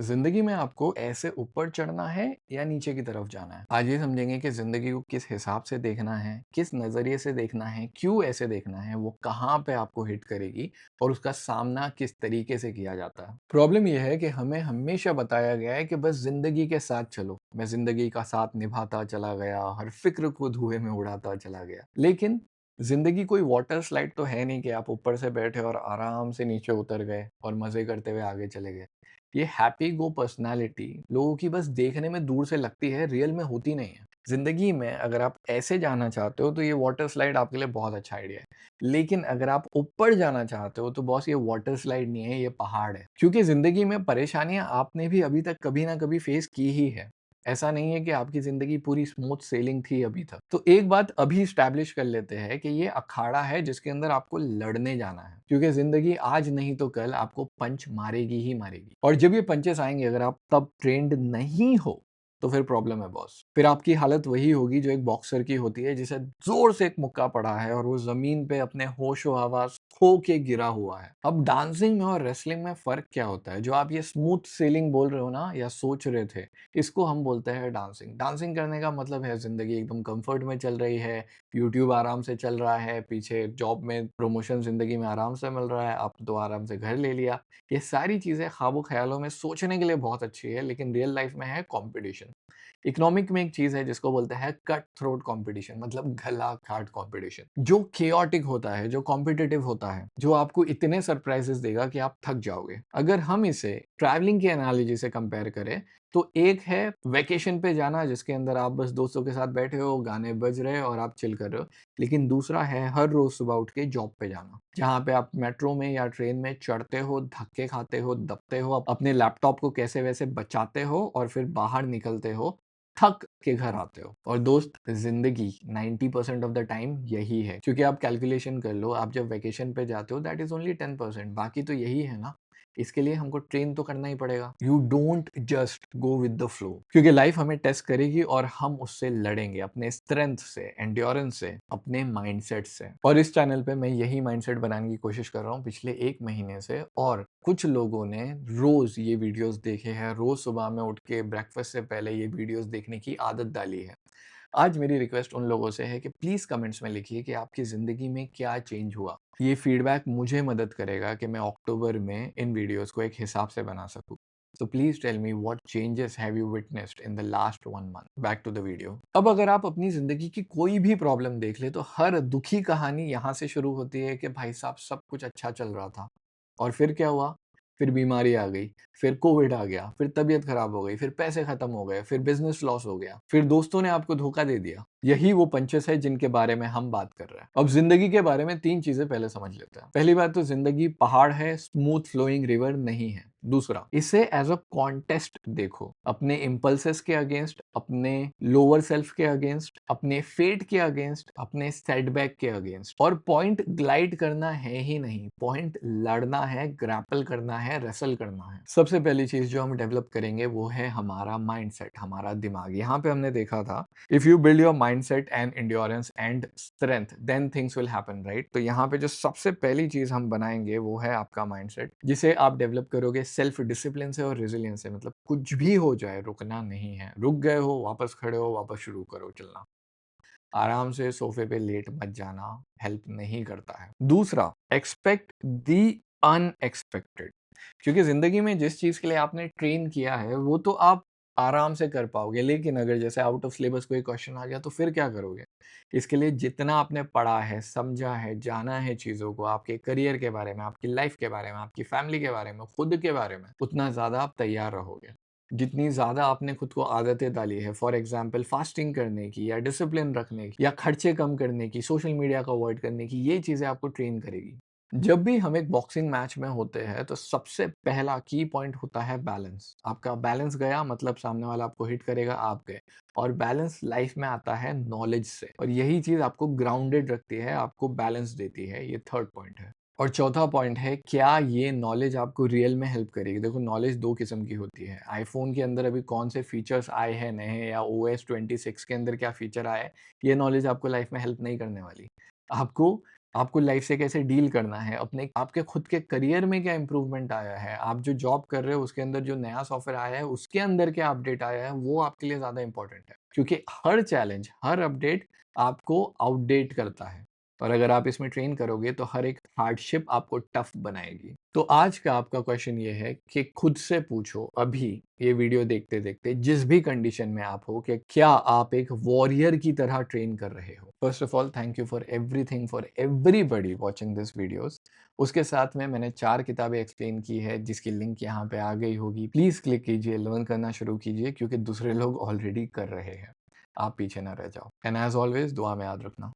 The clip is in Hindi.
जिंदगी में आपको ऐसे ऊपर चढ़ना है या नीचे की तरफ जाना है। आज ये समझेंगे कि जिंदगी को किस हिसाब से देखना है, किस नजरिए से देखना है, क्यों ऐसे देखना है, वो कहाँ पे आपको हिट करेगी और उसका सामना किस तरीके से किया जाता है। प्रॉब्लम यह है कि हमें हमेशा बताया गया है कि बस जिंदगी के साथ चलो। मैं जिंदगी का साथ निभाता चला गया, हर फिक्र को धुएं में उड़ाता चला गया। लेकिन जिंदगी कोई वाटर स्लाइड तो है नहीं कि आप ऊपर से बैठे और आराम से नीचे उतर गए और मजे करते हुए आगे चले गए। ये हैप्पी गो पर्सनालिटी लोगों की बस देखने में दूर से लगती है, रियल में होती नहीं है। जिंदगी में अगर आप ऐसे जाना चाहते हो तो ये वाटर स्लाइड आपके लिए बहुत अच्छा आइडिया है। लेकिन अगर आप ऊपर जाना चाहते हो तो बॉस, ये वाटर स्लाइड नहीं है, ये पहाड़ है। क्योंकि जिंदगी में परेशानियां आपने भी अभी तक कभी ना कभी फेस की ही है। ऐसा नहीं है कि आपकी जिंदगी पूरी स्मूथ सेलिंग थी अभी तक। तो एक बात अभी स्टैब्लिश कर लेते हैं कि ये अखाड़ा है जिसके अंदर आपको लड़ने जाना है। क्योंकि जिंदगी आज नहीं तो कल आपको पंच मारेगी ही मारेगी। और जब ये पंचेस आएंगे, अगर आप तब ट्रेंड नहीं हो तो फिर प्रॉब्लम है बॉस। फिर आपकी हालत वही होगी जो एक बॉक्सर की होती है, जिसे जोर से एक मुक्का पड़ा है और वो जमीन पे अपने होशो हवास खो के गिरा हुआ है। अब डांसिंग में और रेसलिंग में फर्क क्या होता है? जो आप ये स्मूथ सेलिंग बोल रहे हो ना, या सोच रहे थे, इसको हम बोलते हैं डांसिंग। डांसिंग करने का मतलब है जिंदगी एकदम कंफर्ट में चल रही है, यूट्यूब आराम से चल रहा है, पीछे जॉब में प्रमोशन जिंदगी में आराम से मिल रहा है, आप तो आराम से घर ले लिया। ये सारी चीजें ख्वाबो ख्यालों में सोचने के लिए बहुत अच्छी है, लेकिन रियल लाइफ में है कंपटीशन। इकोनॉमिक में एक चीज है जिसको बोलते हैं कट थ्रोट कंपटीशन, मतलब गला काट कंपटीशन, जो केओटिक होता है, जो कॉम्पिटिटिव होता है, जो आपको इतने सरप्राइजेस देगा कि आप थक जाओगे। अगर हम इसे ट्रैवलिंग की एनालॉजी से कंपेयर करें तो एक है वेकेशन पे जाना, जिसके अंदर आप बस दोस्तों के साथ बैठे हो, गाने बज रहे हो और आप चिल कर रहे हो। लेकिन दूसरा है हर रोज सुबह उठ के जॉब पे जाना, जहाँ पे आप मेट्रो में या ट्रेन में चढ़ते हो, धक्के खाते हो, दबते हो, अपने लैपटॉप को कैसे वैसे बचाते हो और फिर बाहर निकलते हो, थक के घर आते हो। और दोस्त, जिंदगी 90% ऑफ द टाइम यही है। क्योंकि आप कैलकुलेशन कर लो, आप जब वेकेशन पे जाते हो दैट इज ओनली 10%, बाकी तो यही है ना। इसके लिए हमको ट्रेन तो करना ही पड़ेगा। You don't just go with the flow, क्योंकि लाइफ हमें टेस्ट करेगी और हम उससे लड़ेंगे अपने स्ट्रेंथ से, एंड्योरेंस से, अपने माइंडसेट से। और इस चैनल पे मैं यही माइंडसेट बनाने की कोशिश कर रहा हूँ पिछले 1 महीने से। और कुछ लोगों ने रोज ये वीडियोस देखे हैं, रोज सुबह में उठ के ब्रेकफास्ट से पहले ये वीडियोस देखने की आदत डाली है। आज मेरी रिक्वेस्ट उन लोगों से है कि प्लीज कमेंट्स में लिखिए कि आपकी जिंदगी में क्या चेंज हुआ। ये फीडबैक मुझे मदद करेगा कि मैं अक्टूबर में इन वीडियोस को एक हिसाब से बना सकूं। तो please tell me what changes have you witnessed in the last 1 month. Back to the video. अब अगर आप अपनी जिंदगी की कोई भी प्रॉब्लम देख ले तो हर दुखी कहानी यहाँ से शुरू होती है कि भाई साहब सब कुछ अच्छा चल रहा था और फिर क्या हुआ? फिर बीमारी आ गई, फिर कोविड आ गया, फिर तबीयत खराब हो गई, फिर पैसे खत्म हो गए, फिर बिजनेस लॉस हो गया, फिर दोस्तों ने आपको धोखा दे दिया। यही वो पंचेस है जिनके बारे में हम बात कर रहे हैं। अब जिंदगी के बारे में 3 चीजें पहले समझ लेते हैं। पहली बात तो जिंदगी पहाड़ है, स्मूथ फ्लोइंग रिवर नहीं है। दूसरा, इसे एज अ कॉन्टेस्ट देखो, अपने इम्पल्सेस के अगेंस्ट, अपने लोअर सेल्फ के अगेंस्ट, अपने फेट के अगेंस्ट, अपने सेटबैक के अगेंस्ट। और पॉइंट ग्लाइड करना है ही नहीं, पॉइंट लड़ना है, ग्रैपल करना है, रेसल करना है। सबसे पहली चीज जो हम डेवलप करेंगे वो है हमारा माइंडसेट, हमारा दिमाग। यहाँ पे हमने देखा था, if you build your mindset and endurance and strength then things will happen, right? तो यहाँ पे जो सबसे पहली चीज हम बनाएंगे वो है आपका माइंडसेट, जिसे आप डेवलप करोगे सेल्फ डिसिप्लिन से और रेजिलियंस से। मतलब कुछ भी हो जाए, रुकना नहीं है। रुक गए हो, वापस खड़े हो, वापस शुरू करो चलना। आराम से सोफे पे लेट मत जाना, हेल्प नहीं करता है। दूसरा, एक्सपेक्ट दी अनएक्सपेक्टेड। क्योंकि जिंदगी में जिस चीज के लिए आपने ट्रेन किया है वो तो आप आराम से कर पाओगे, लेकिन अगर जैसे आउट ऑफ सिलेबस कोई क्वेश्चन आ गया तो फिर क्या करोगे? इसके लिए जितना आपने पढ़ा है, समझा है, जाना है चीजों को, आपके करियर के बारे में, आपकी लाइफ के बारे में, आपकी फैमिली के बारे में, खुद के बारे में, उतना ज्यादा आप तैयार रहोगे। जितनी ज़्यादा आपने खुद को आदतें डाली है, फॉर एग्जाम्पल फास्टिंग करने की, या डिसिप्लिन रखने की, या खर्चे कम करने की, सोशल मीडिया को अवॉइड करने की, ये चीज़ें आपको ट्रेन करेगी। जब भी हम एक बॉक्सिंग मैच में होते हैं तो सबसे पहला की पॉइंट होता है बैलेंस। आपका बैलेंस गया मतलब सामने वाला आपको हिट करेगा, आप गए। और बैलेंस लाइफ में आता है नॉलेज से, और यही चीज़ आपको ग्राउंडेड रखती है, आपको बैलेंस देती है। ये थर्ड पॉइंट है। और चौथा पॉइंट है, क्या ये नॉलेज आपको रियल में हेल्प करेगी? देखो, नॉलेज 2 किस्म की होती है। आईफ़ोन के अंदर अभी कौन से फीचर्स आए हैं नए, या ओएस 26 के अंदर क्या फीचर आए हैं, ये नॉलेज आपको लाइफ में हेल्प नहीं करने वाली। आपको आपको लाइफ से कैसे डील करना है, अपने आपके खुद के करियर में क्या इम्प्रूवमेंट आया है, आप जो जॉब कर रहे हो उसके अंदर जो नया सॉफ्टवेयर आया है, उसके अंदर क्या अपडेट आया है, वो आपके लिए ज़्यादा इम्पोर्टेंट है। क्योंकि हर चैलेंज, हर अपडेट आपको आउटडेट करता है और अगर आप इसमें ट्रेन करोगे तो हर एक हार्डशिप आपको टफ बनाएगी। तो आज का आपका क्वेश्चन ये है कि खुद से पूछो अभी ये वीडियो देखते-देखते जिस भी कंडीशन में आप हो कि क्या आप एक वॉरियर की तरह ट्रेन कर रहे हो? First of all thank you for everything for everybody watching this videos. उसके साथ में मैंने 4 किताबें एक्सप्लेन की है जिसकी लिंक यहाँ पे आ गई होगी। प्लीज़ क्लिक कीजिए, लर्न करना शुरू कीजिए क्योंकि दूसरे लोग ऑलरेडी कर रहे हैं। आप पीछे ना रह जाओ। एंड एज़ ऑलवेज़ दुआ में याद रखना।